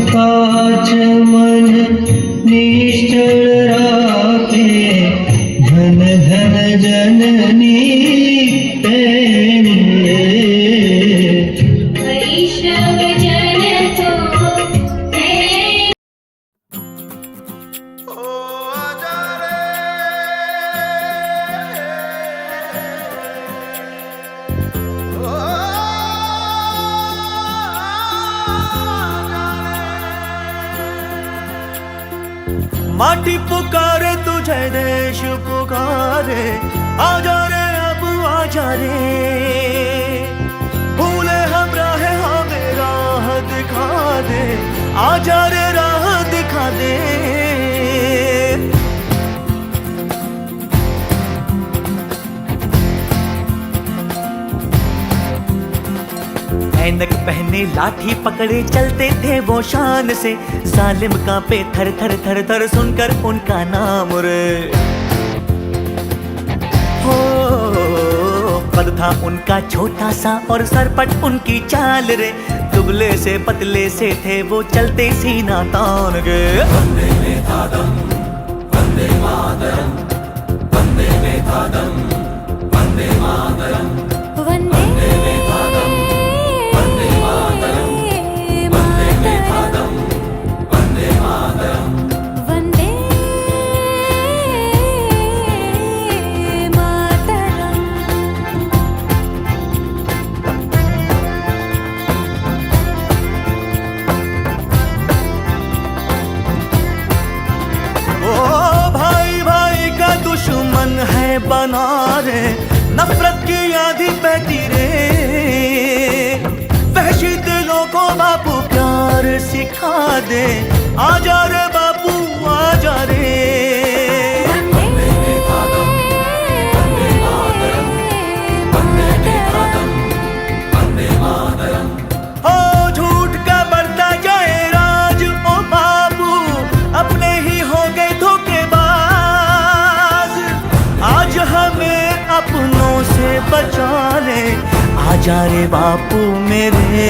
काच मन निश्चल राखे, धन धन जननी तेणीए। वैष्णव जन तो माटी पुकारे तुझे, देश पुकारे, आजा रे अब आजा रे। भूले हम राह हमें राह दिखा दे, आजा रे राह दिखा दे। ऐनक पहने लाठी पकड़े चलते थे वो शान से, जालिम कांपे थर थर थर थर सुनकर उनका नाम रे। हो कद था उनका छोटा सा और सरपट उनकी चाल रे, दुबले से पतले से थे वो चलते सीना तान के। वंदे में था दम, वंदे मातरम, वंदे में था दम, वंदे मातरम, वंदे में था दम, वंदे मातरम, वंदे में था दम, वंदे मातरम, वंदे मातरम। ओ भाई भाई का दुश्मन है बना रे, नफरत की आंधी बहती रे। वहशी दिलों को बापू प्यार सिखा दे, आजा रे बापू आजा रे। वंदे मातरम, वंदे मातरम, वंदे मातरम, वंदे मातरम। ओ झूठ का बढ़ता जाए राज ओ बाबू, अपने ही हो गए धोखेबाज। आज हमें अपनों से बचा ले, आजा रे बापू मेरे।